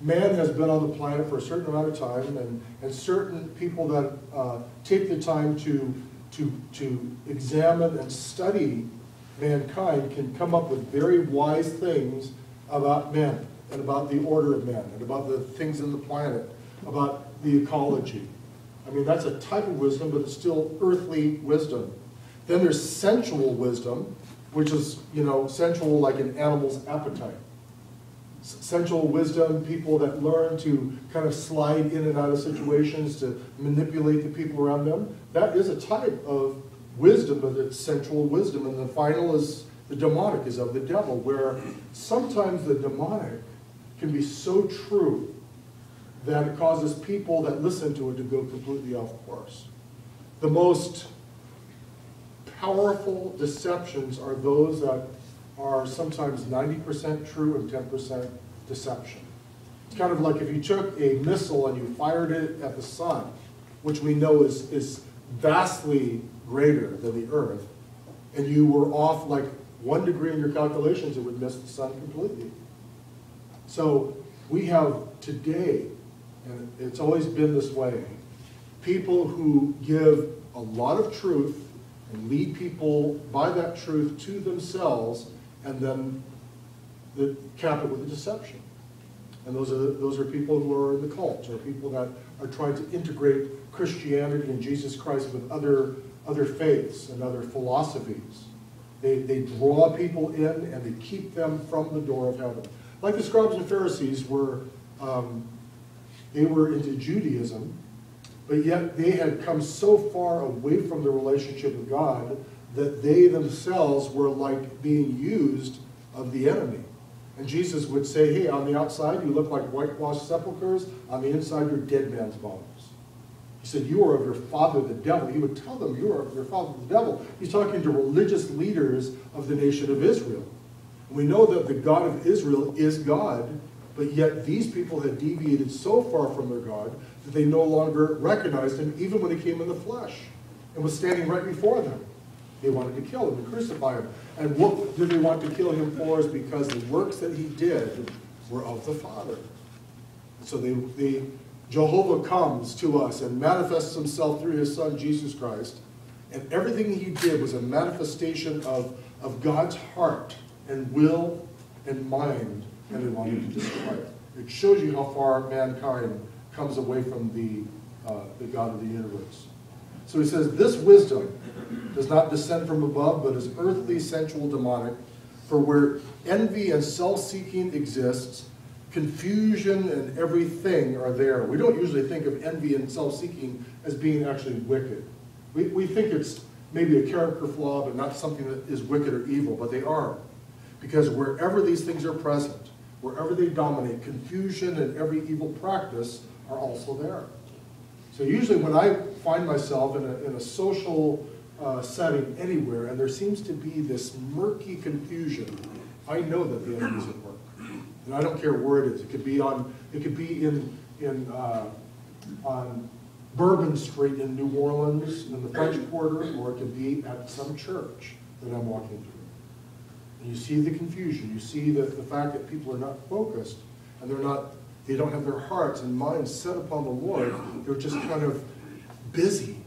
man has been on the planet for a certain amount of time, and certain people that take the time to examine and study mankind can come up with very wise things about men, and about the order of men, and about the things in the planet, about the ecology. I mean, that's a type of wisdom, but it's still earthly wisdom. Then there's sensual wisdom, which is, sensual like an animal's appetite. Sensual wisdom, people that learn to kind of slide in and out of situations to manipulate the people around them. That is a type of wisdom, but it's sensual wisdom. And the final is the demonic, is of the devil, where sometimes the demonic can be so true that it causes people that listen to it to go completely off course. The most powerful deceptions are those that are sometimes 90% true and 10% deception. It's kind of like if you took a missile and you fired it at the sun, which we know is vastly greater than the Earth, and you were off like 1 degree in your calculations, it would miss the sun completely. So we have today, and it's always been this way, people who give a lot of truth and lead people by that truth to themselves, and then cap it with a deception. And those are people who are in the cult, or people that are trying to integrate Christianity and Jesus Christ with other faiths and other philosophies. They draw people in and they keep them from the door of heaven. Like the scribes and Pharisees were, they were into Judaism, but yet they had come so far away from the relationship with God that they themselves were like being used of the enemy. And Jesus would say, hey, on the outside you look like whitewashed sepulchres, on the inside you're dead man's bones. He said, you are of your father the devil. He would tell them, you are of your father the devil. He's talking to religious leaders of the nation of Israel. And we know that the God of Israel is God, but yet these people had deviated so far from their God that they no longer recognized him, even when he came in the flesh and was standing right before them. They wanted to kill him and crucify him. And what did they want to kill him for? Is because the works that he did were of the Father. So Jehovah comes to us and manifests himself through his Son, Jesus Christ. And everything he did was a manifestation of God's heart and will and mind, and he wanted to destroy it. It shows you how far mankind comes away from the God of the universe. So he says, this wisdom does not descend from above, but is earthly, sensual, demonic. For where envy and self-seeking exists, confusion and everything are there. We don't usually think of envy and self-seeking as being actually wicked. We think it's maybe a character flaw, but not something that is wicked or evil, but they are. Because wherever these things are present, wherever they dominate, confusion and every evil practice are also there. So usually when I find myself in a social setting anywhere, and there seems to be this murky confusion, I know that the enemy is at work. And I don't care where it is. It could be on Bourbon Street in New Orleans, in the French Quarter, or it could be at some church that I'm walking through. And you see the confusion. You see the fact that people are not focused, and they don't have their hearts and minds set upon the Lord. They're just kind of busy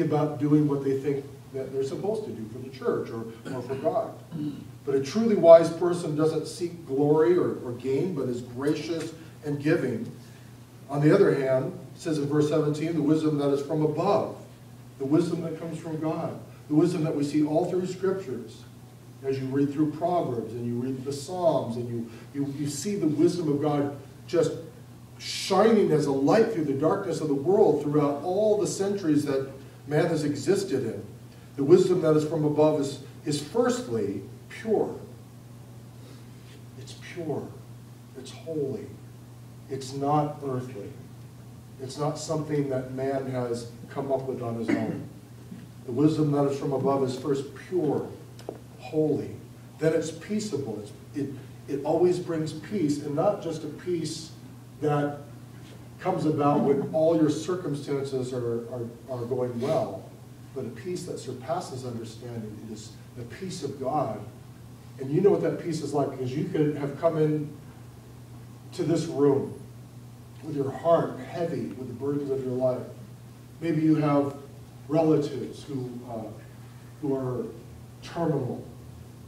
about doing what they think that they're supposed to do for the church or for God. But a truly wise person doesn't seek glory or gain, but is gracious and giving. On the other hand, it says in verse 17, the wisdom that is from above, the wisdom that comes from God, the wisdom that we see all through scriptures. As you read through Proverbs and you read the Psalms and you see the wisdom of God just shining as a light through the darkness of the world throughout all the centuries that man has existed in. The wisdom that is from above is firstly pure. It's pure. It's holy. It's not earthly. It's not something that man has come up with on his own. The wisdom that is from above is first pure, holy. Then it's peaceable. It always brings peace, and not just a peace that comes about when all your circumstances are going well, but a peace that surpasses understanding. It is the peace of God. And you know what that peace is like, because you could have come in to this room with your heart heavy with the burdens of your life. Maybe you have relatives who are terminal,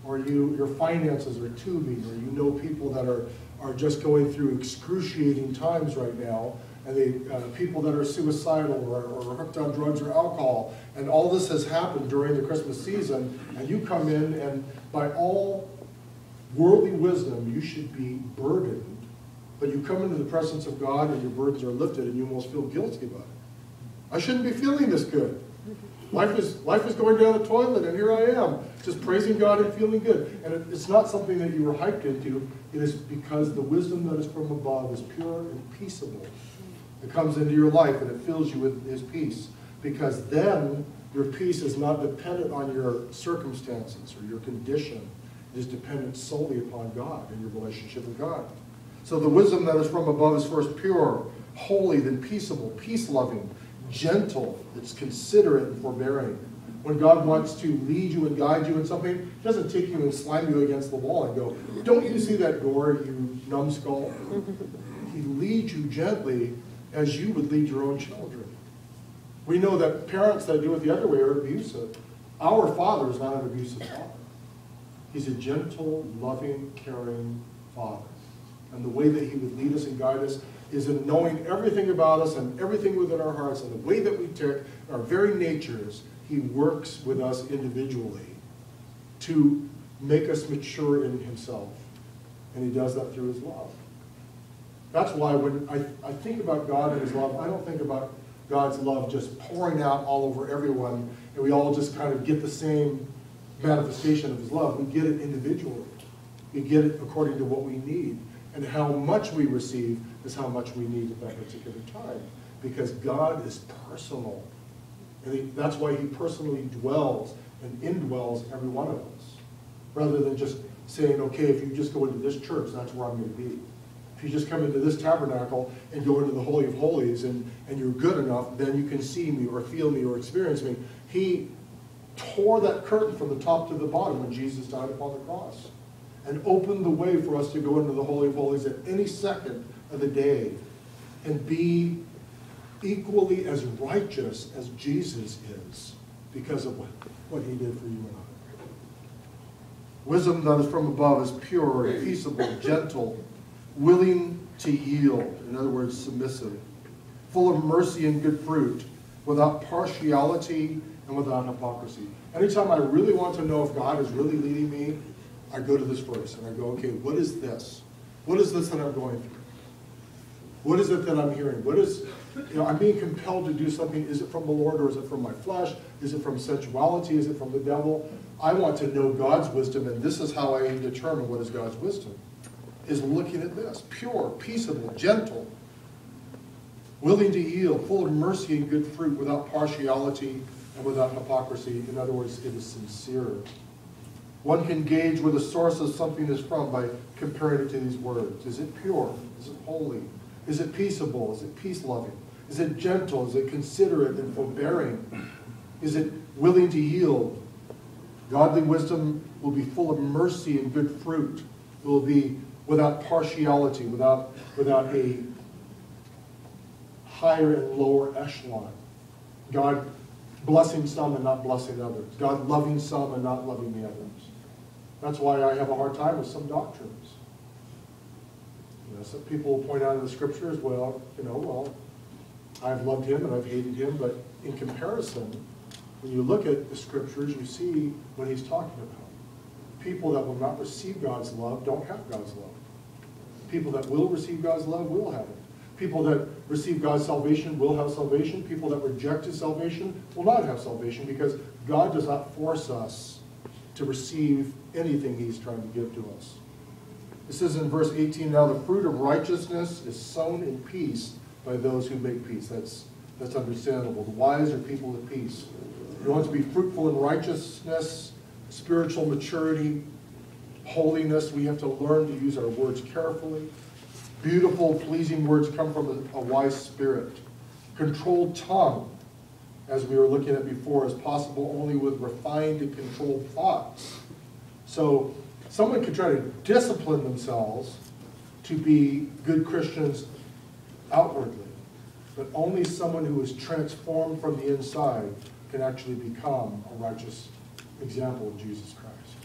or your finances are tubing, or you know people that are just going through excruciating times right now, and people that are suicidal or hooked on drugs or alcohol, and all this has happened during the Christmas season, and you come in, and by all worldly wisdom, you should be burdened, but you come into the presence of God and your burdens are lifted and you almost feel guilty about it. I shouldn't be feeling this good. Life is going down the toilet, and here I am, just praising God and feeling good. And it's not something that you were hyped into. It is because the wisdom that is from above is pure and peaceable. It comes into your life and it fills you with His peace. Because then your peace is not dependent on your circumstances or your condition. It is dependent solely upon God and your relationship with God. So the wisdom that is from above is first pure, holy, then peaceable, peace-loving, gentle, it's considerate and forbearing. When God wants to lead you and guide you in something, He doesn't take you and slam you against the wall and go, don't you see that door, you numbskull? He leads you gently as you would lead your own children. We know that parents that do it the other way are abusive. Our Father is not an abusive Father. He's a gentle, loving, caring Father. And the way that He would lead us and guide us is in knowing everything about us and everything within our hearts and the way that we tick, our very natures. He works with us individually to make us mature in Himself. And He does that through His love. That's why when I think about God and His love, I don't think about God's love just pouring out all over everyone and we all just kind of get the same manifestation of His love. We get it individually. We get it according to what we need. And how much we receive is how much we need at that particular time. Because God is personal. And that's why He personally dwells and indwells every one of us. Rather than just saying, okay, if you just go into this church, that's where I'm going to be. If you just come into this tabernacle and go into the Holy of Holies and you're good enough, then you can see me or feel me or experience me. He tore that curtain from the top to the bottom when Jesus died upon the cross. And opened the way for us to go into the Holy of Holies at any second of the day and be equally as righteous as Jesus is because of what He did for you and I. Wisdom that is from above is pure, peaceable, gentle, willing to yield, in other words, submissive, full of mercy and good fruit, without partiality and without hypocrisy. Anytime I really want to know if God is really leading me, I go to this verse and I go, okay, what is this? What is this that I'm going through? What is it that I'm hearing? What is, I'm being compelled to do something. Is it from the Lord or is it from my flesh? Is it from sensuality? Is it from the devil? I want to know God's wisdom, and this is how I determine what is God's wisdom, is looking at this. Pure, peaceable, gentle, willing to yield, full of mercy and good fruit, without partiality and without hypocrisy. In other words, it is sincere. One can gauge where the source of something is from by comparing it to these words. Is it pure? Is it holy? Is it peaceable? Is it peace-loving? Is it gentle? Is it considerate and forbearing? Is it willing to yield? Godly wisdom will be full of mercy and good fruit. It will be without partiality, without a higher and lower echelon. God blessing some and not blessing others. God loving some and not loving the others. That's why I have a hard time with some doctrines. Some people point out in the scriptures, well, I've loved him and I've hated him, but in comparison, when you look at the scriptures, you see what he's talking about. People that will not receive God's love don't have God's love. People that will receive God's love will have it. People that receive God's salvation will have salvation. People that reject His salvation will not have salvation, because God does not force us to receive anything He's trying to give to us. It says in verse 18, now the fruit of righteousness is sown in peace by those who make peace. That's understandable. The wise are people of peace. You want to be fruitful in righteousness, spiritual maturity, holiness. We have to learn to use our words carefully. Beautiful, pleasing words come from a wise spirit. Controlled tongue, as we were looking at before, is possible only with refined and controlled thoughts. So someone could try to discipline themselves to be good Christians outwardly, but only someone who is transformed from the inside can actually become a righteous example of Jesus Christ.